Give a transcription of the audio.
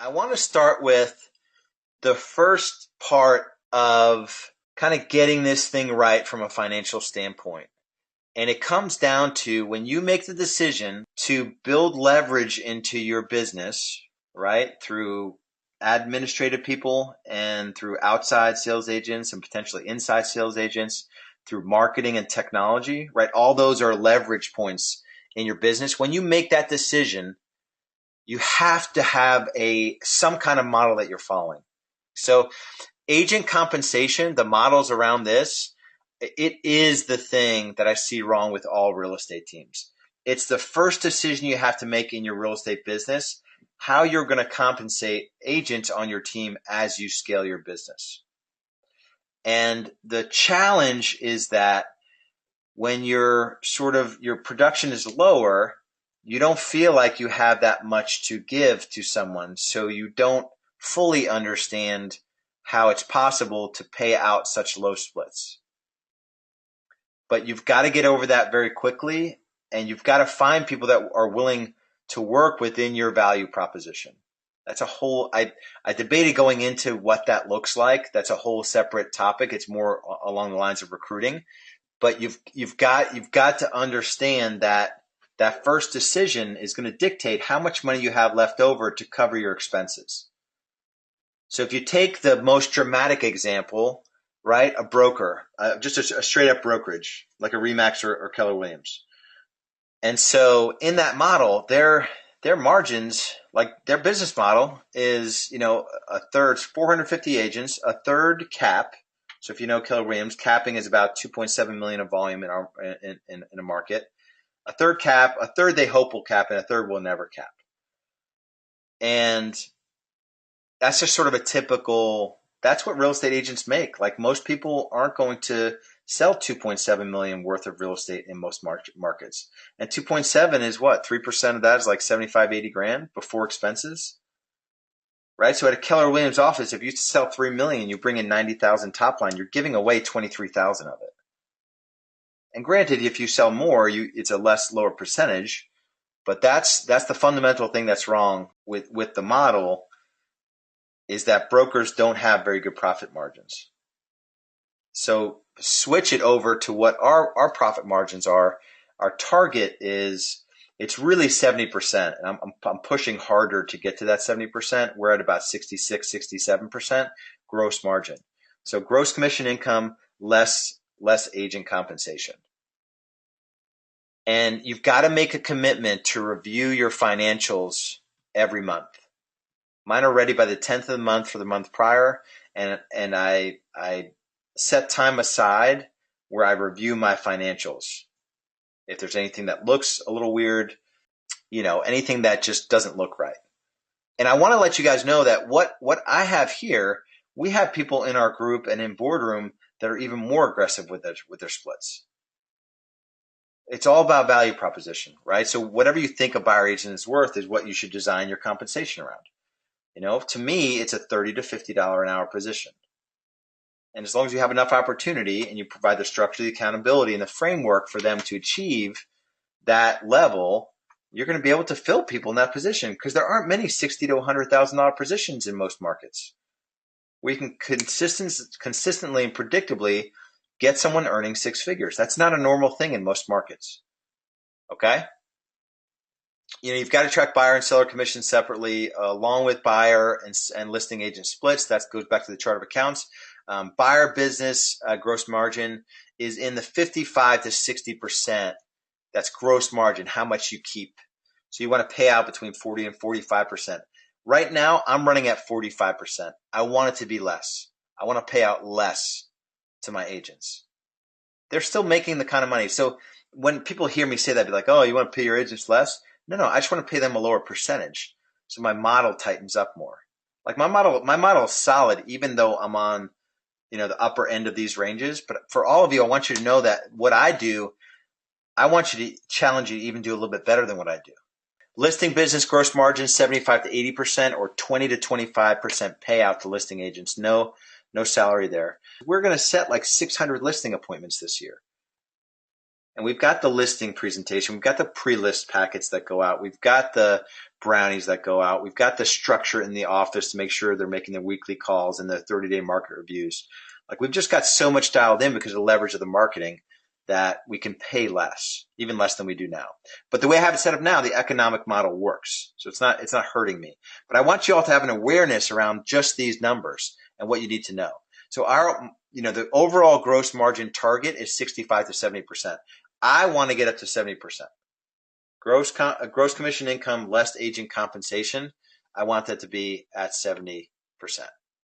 I want to start with the first part of kind of getting this thing right from a financial standpoint. And it comes down to when you make the decision to build leverage into your business, right, through administrative people and through outside sales agents and potentially inside sales agents, through marketing and technology, right? All those are leverage points in your business. When you make that decision, you have to have some kind of model that you're following. So agent compensation, the models around this, it is the thing that I see wrong with all real estate teams. It's the first decision you have to make in your real estate business, how you're going to compensate agents on your team as you scale your business. And the challenge is that when your production is lower, you don't feel like you have that much to give to someone. So you don't fully understand how it's possible to pay out such low splits. But you've got to get over that very quickly, and you've got to find people that are willing to work within your value proposition. That's a whole, I debated going into what that looks like. That's a whole separate topic. It's more along the lines of recruiting. But you've got to understand that that first decision is going to dictate how much money you have left over to cover your expenses. So if you take the most dramatic example, right, a broker, just a straight up brokerage, like a Remax or Keller Williams. And so in that model, their margins, like their business model is, a third, 450 agents, a third cap. So if you know Keller Williams, capping is about 2.7 million of volume in a market. A third cap, a third they hope will cap, and a third will never cap. And that's just sort of a typical, that's what real estate agents make. Like most people aren't going to sell 2.7 million worth of real estate in most markets. And 2.7 is what? 3% of that is like 75, 80 grand before expenses. Right? So at a Keller Williams office, if you sell 3 million, you bring in 90,000 top line, you're giving away 23,000 of it. And granted, if you sell more, it's a lower percentage, but that's the fundamental thing that's wrong with the model, is that brokers don't have very good profit margins. So switch it over to what our profit margins are. Our target is, it's really 70%. And I'm pushing harder to get to that 70%. We're at about 66, 67% gross margin. So gross commission income, less agent compensation. And you've got to make a commitment to review your financials every month. Mine are ready by the 10th of the month for the month prior, and I set time aside where I review my financials. If there's anything that looks a little weird, anything that just doesn't look right. And I want to let you guys know that what I have here, we have people in our group and in boardroom that are even more aggressive with their splits. It's all about value proposition, right? So whatever you think a buyer agent is worth is what you should design your compensation around. To me, it's a $30 to $50 an hour position. And as long as you have enough opportunity and you provide the structure, the accountability, and the framework for them to achieve that level, you're going to be able to fill people in that position, because there aren't many $60,000 to $100,000 positions in most markets where you can consistently and predictably get someone earning six figures. That's not a normal thing in most markets. Okay? You've got to track buyer and seller commissions separately, along with buyer and listing agent splits. That goes back to the chart of accounts. Buyer business gross margin is in the 55 to 60%. That's gross margin, how much you keep. So you want to pay out between 40 and 45%. Right now, I'm running at 45%. I want it to be less. I want to pay out less to my agents. They're still making the kind of money. So when people hear me say that, be like, oh, you want to pay your agents less? No, I just want to pay them a lower percentage. So my model tightens up more. Like my model is solid, even though I'm on, the upper end of these ranges. But for all of you, I want you to know that what I do, I want you to challenge you to even do a little bit better than what I do. Listing business gross margin, 75 to 80%, or 20 to 25% payout to listing agents. No salary there. We're going to set like 600 listing appointments this year. and we've got the listing presentation. We've got the pre-list packets that go out. We've got the brownies that go out. We've got the structure in the office to make sure they're making their weekly calls and the 30-day market reviews. Like, we've just got so much dialed in because of the leverage of the marketing that we can pay less, even less than we do now. But the way I have it set up now, the economic model works. So it's not hurting me. But I want you all to have an awareness around just these numbers and what you need to know. So the overall gross margin target is 65 to 70%. I want to get up to 70%. Gross commission income less agent compensation, I want that to be at 70%.